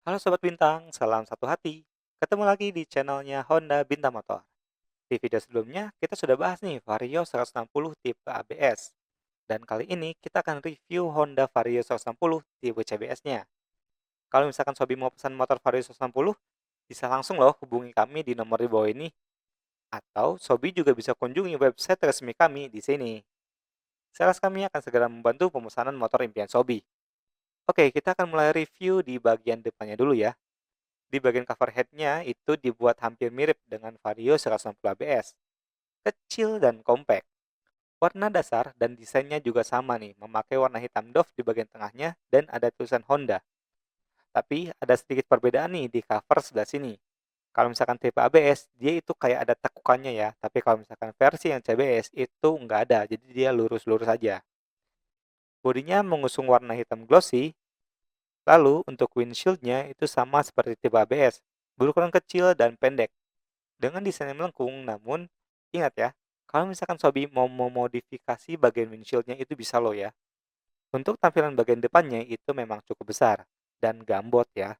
Halo Sobat Bintang, salam satu hati. Ketemu lagi di channelnya Honda Bintang Motor. Di video sebelumnya, kita sudah bahas nih Vario 160 tipe ABS. Dan kali ini kita akan review Honda Vario 160 tipe CBS-nya. Kalau misalkan Sobi mau pesan motor Vario 160, bisa langsung loh hubungi kami di nomor di bawah ini. Atau Sobi juga bisa kunjungi website resmi kami di sini. Sales kami akan segera membantu pemesanan motor impian Sobi. Oke, kita akan mulai review di bagian depannya dulu ya. Di bagian cover head-nya itu dibuat hampir mirip dengan Vario 160 ABS, kecil dan kompak. Warna dasar dan desainnya juga sama nih, memakai warna hitam doff di bagian tengahnya dan ada tulisan Honda. Tapi ada sedikit perbedaan nih di cover sebelah sini. Kalau misalkan tipe ABS, dia itu kayak ada tekukannya ya, tapi kalau misalkan versi yang CBS itu nggak ada, jadi dia lurus-lurus aja. Bodinya mengusung warna hitam glossy. Lalu untuk windshield-nya itu sama seperti tipe ABS, berukuran kecil dan pendek. Dengan desain yang melengkung, namun ingat ya, kalau misalkan Sobi mau memodifikasi bagian windshield-nya itu bisa loh ya. Untuk tampilan bagian depannya itu memang cukup besar dan gambot ya.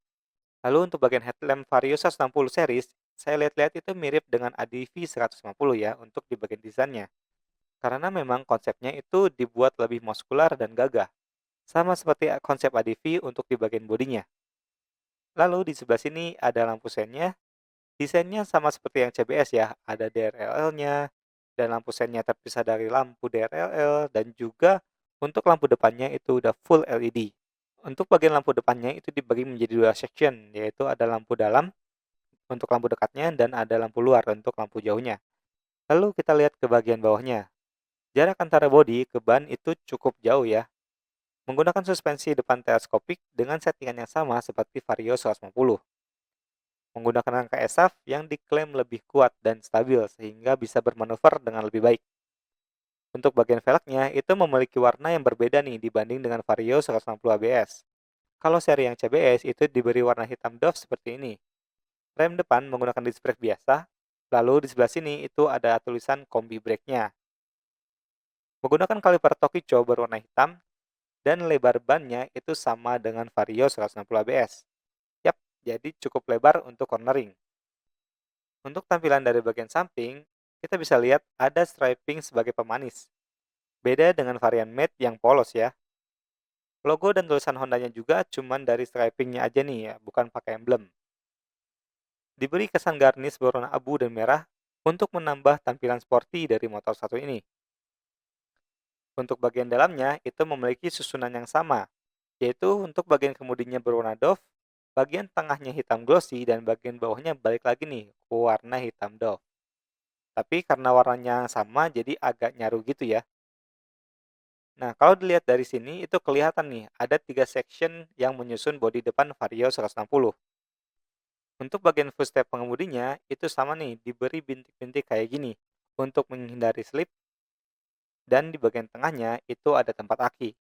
Lalu untuk bagian headlamp Vario 160 series, saya lihat-lihat itu mirip dengan ADV 150 ya untuk di bagian desainnya. Karena memang konsepnya itu dibuat lebih muskular dan gagah. Sama seperti konsep ADV untuk di bagian bodinya. Lalu di sebelah sini ada lampu sennya. Desainnya sama seperti yang CBS ya, ada DRLL-nya, dan lampu sennya terpisah dari lampu DRLL, dan juga untuk lampu depannya itu udah full LED. Untuk bagian lampu depannya itu dibagi menjadi dua section, yaitu ada lampu dalam untuk lampu dekatnya, dan ada lampu luar untuk lampu jauhnya. Lalu kita lihat ke bagian bawahnya. Jarak antara bodi ke ban itu cukup jauh ya. Menggunakan suspensi depan teleskopik dengan settingan yang sama seperti Vario 150. Menggunakan rangka ESAF yang diklaim lebih kuat dan stabil sehingga bisa bermanuver dengan lebih baik. Untuk bagian velgnya, itu memiliki warna yang berbeda nih dibanding dengan Vario 160 ABS. Kalau seri yang CBS itu diberi warna hitam doff seperti ini. Rem depan menggunakan disc brake biasa, lalu di sebelah sini itu ada tulisan kombi brake-nya. Menggunakan kaliper Tokicho berwarna hitam, dan lebar bannya itu sama dengan Vario 160 ABS. Yap, jadi cukup lebar untuk cornering. Untuk tampilan dari bagian samping, kita bisa lihat ada striping sebagai pemanis. Beda dengan varian matte yang polos ya. Logo dan tulisan Hondanya juga cuman dari stripingnya aja nih ya, bukan pakai emblem. Diberi kesan garnish berwarna abu dan merah untuk menambah tampilan sporty dari motor satu ini. Untuk bagian dalamnya itu memiliki susunan yang sama, yaitu untuk bagian kemudinya berwarna doff, bagian tengahnya hitam glossy, dan bagian bawahnya balik lagi nih ke warna hitam doff. Tapi karena warnanya sama jadi agak nyaru gitu ya. Nah, kalau dilihat dari sini itu kelihatan nih ada tiga section yang menyusun bodi depan Vario 160. Untuk bagian footstep pengemudinya itu sama nih diberi bintik-bintik kayak gini untuk menghindari slip, dan di bagian tengahnya itu ada tempat aki.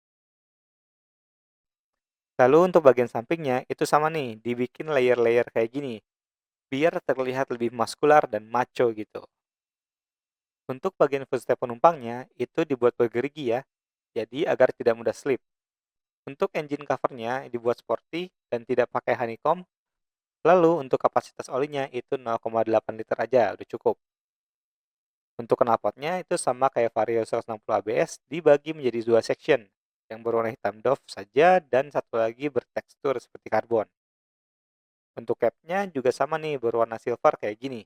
Lalu untuk bagian sampingnya itu sama nih dibikin layer-layer kayak gini biar terlihat lebih muskular dan macho gitu. Untuk bagian footstep penumpangnya itu dibuat bergerigi ya, jadi agar tidak mudah slip. Untuk engine covernya dibuat sporty dan tidak pakai honeycomb. Lalu untuk kapasitas olinya itu 0,8 liter aja udah cukup. Untuk knalpotnya itu sama kayak Vario 160 ABS dibagi menjadi dua section yang berwarna hitam doff saja dan satu lagi bertekstur seperti karbon. Untuk capnya juga sama nih berwarna silver kayak gini.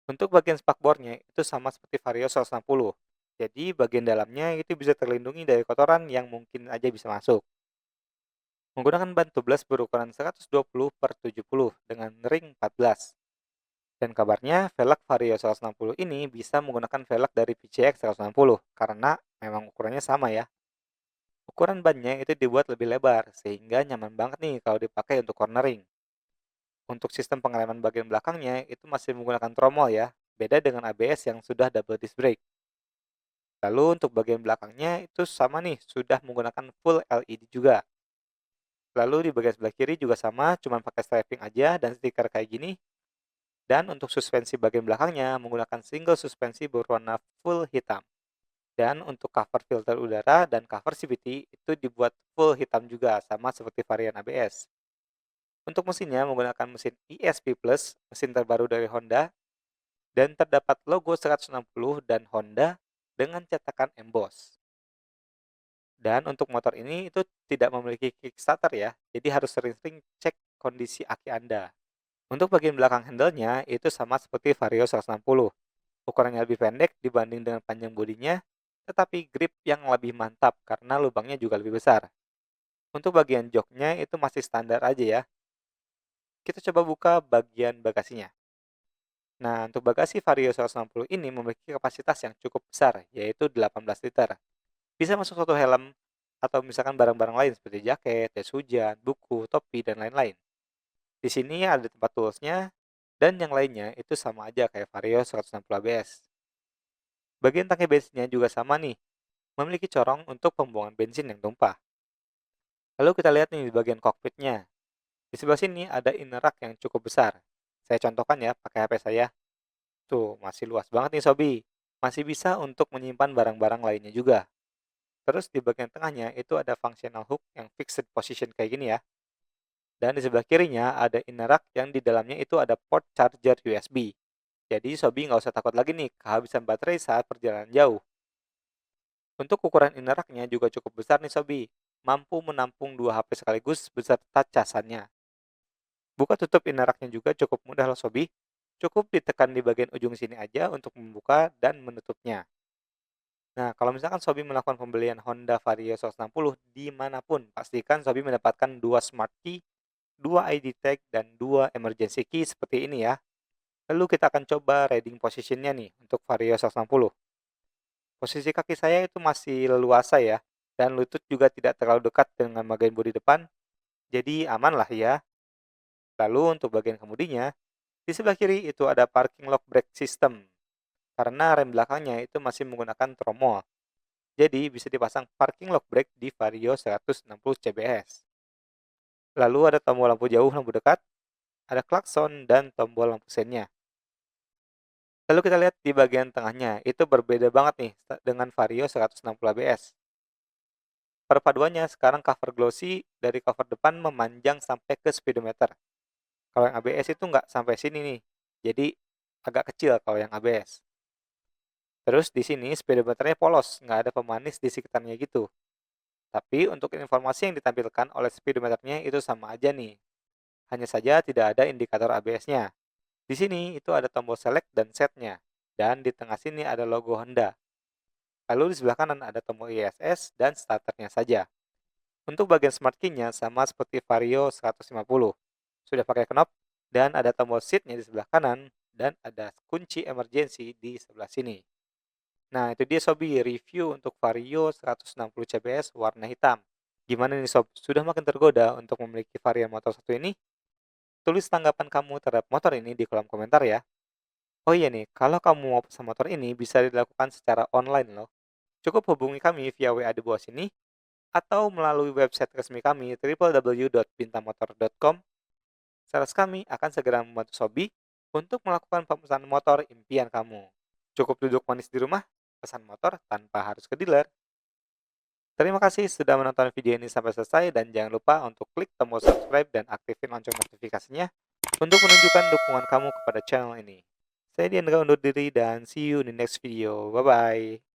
Untuk bagian spakbornya itu sama seperti Vario 160. Jadi bagian dalamnya itu bisa terlindungi dari kotoran yang mungkin aja bisa masuk. Menggunakan ban tubeless berukuran 120 per 70 dengan ring 14. Dan kabarnya velg Vario 160 ini bisa menggunakan velg dari PCX 160 karena memang ukurannya sama ya. Ukuran bannya itu dibuat lebih lebar sehingga nyaman banget nih kalau dipakai untuk cornering. Untuk sistem pengereman bagian belakangnya itu masih menggunakan tromol ya, beda dengan ABS yang sudah double disc brake. Lalu untuk bagian belakangnya itu sama nih, sudah menggunakan full LED juga. Lalu di bagian sebelah kiri juga sama, cuma pakai striping aja dan stiker kayak gini. Dan untuk suspensi bagian belakangnya menggunakan single suspensi berwarna full hitam. Dan untuk cover filter udara dan cover CVT itu dibuat full hitam juga, sama seperti varian ABS. Untuk mesinnya menggunakan mesin ESP Plus, mesin terbaru dari Honda, dan terdapat logo 160 dan Honda dengan cetakan emboss. Dan untuk motor ini itu tidak memiliki kickstarter ya, jadi harus sering-sering cek kondisi aki Anda. Untuk bagian belakang handle-nya itu sama seperti Vario 160. Ukurannya lebih pendek dibanding dengan panjang bodinya, tetapi grip yang lebih mantap karena lubangnya juga lebih besar. Untuk bagian joknya itu masih standar aja ya. Kita coba buka bagian bagasinya. Nah, untuk bagasi Vario 160 ini memiliki kapasitas yang cukup besar, yaitu 18 liter. Bisa masuk satu helm atau misalkan barang-barang lain seperti jaket, jas hujan, buku, topi, dan lain-lain. Di sini ada tempat toolsnya, dan yang lainnya itu sama aja kayak Vario 160 ABS. Bagian tangki bensinnya juga sama nih, memiliki corong untuk pembuangan bensin yang tumpah. Lalu kita lihat nih di bagian kokpitnya. Di sebelah sini ada inner rack yang cukup besar. Saya contohkan ya pakai HP saya. Tuh, masih luas banget nih Sobi. Masih bisa untuk menyimpan barang-barang lainnya juga. Terus di bagian tengahnya itu ada functional hook yang fixed position kayak gini ya. Dan di sebelah kirinya ada inner rack yang di dalamnya itu ada port charger USB. Jadi Sobi nggak usah takut lagi nih kehabisan baterai saat perjalanan jauh. Untuk ukuran inner rack-nya juga cukup besar nih Sobi. Mampu menampung 2 HP sekaligus beserta casannya. Buka tutup inner rack-nya juga cukup mudah loh Sobi. Cukup ditekan di bagian ujung sini aja untuk membuka dan menutupnya. Nah, kalau misalkan Sobi melakukan pembelian Honda Vario 160 dimanapun, pastikan Sobi mendapatkan 2 smart key, 2 ID tag, dan 2 emergency key seperti ini ya. Lalu kita akan coba riding position-nya nih untuk Vario 160. Posisi kaki saya itu masih leluasa ya, dan lutut juga tidak terlalu dekat dengan bagian bodi depan, jadi aman lah ya. Lalu untuk bagian kemudinya, di sebelah kiri itu ada parking lock brake system, karena rem belakangnya itu masih menggunakan tromol. Jadi bisa dipasang parking lock brake di Vario 160 CBS. Lalu ada tombol lampu jauh, lampu dekat, ada klakson, dan tombol lampu sennya. Lalu kita lihat di bagian tengahnya, itu berbeda banget nih dengan Vario 160 ABS. Perpaduannya sekarang cover glossy dari cover depan memanjang sampai ke speedometer. Kalau yang ABS itu nggak sampai sini nih, jadi agak kecil kalau yang ABS. Terus di sini speedometernya polos, nggak ada pemanis di sekitarnya gitu. Tapi untuk informasi yang ditampilkan oleh speedometernya itu sama aja nih. Hanya saja tidak ada indikator ABS-nya. Di sini itu ada tombol select dan setnya. Dan di tengah sini ada logo Honda. Lalu di sebelah kanan ada tombol ISS dan starternya saja. Untuk bagian smart key-nya sama seperti Vario 150. Sudah pakai knop dan ada tombol seat-nya di sebelah kanan dan ada kunci emergency di sebelah sini. Nah, itu dia Sobi, review untuk Vario 160 CBS warna hitam. Gimana nih Sob? Sudah makin tergoda untuk memiliki varian motor satu ini? Tulis tanggapan kamu terhadap motor ini di kolom komentar ya. Oh iya nih, kalau kamu mau pesan motor ini bisa dilakukan secara online loh. Cukup hubungi kami via WA di bawah sini atau melalui website resmi kami www.bintamotor.com. Sales kami akan segera membantu Sobi untuk melakukan pemesanan motor impian kamu. Cukup duduk manis di rumah, pesan motor tanpa harus ke dealer. Terima kasih sudah menonton video ini sampai selesai dan jangan lupa untuk klik tombol subscribe dan aktifin lonceng notifikasinya untuk menunjukkan dukungan kamu kepada channel ini. Saya Diandra undur diri dan see you in the next video. Bye-bye.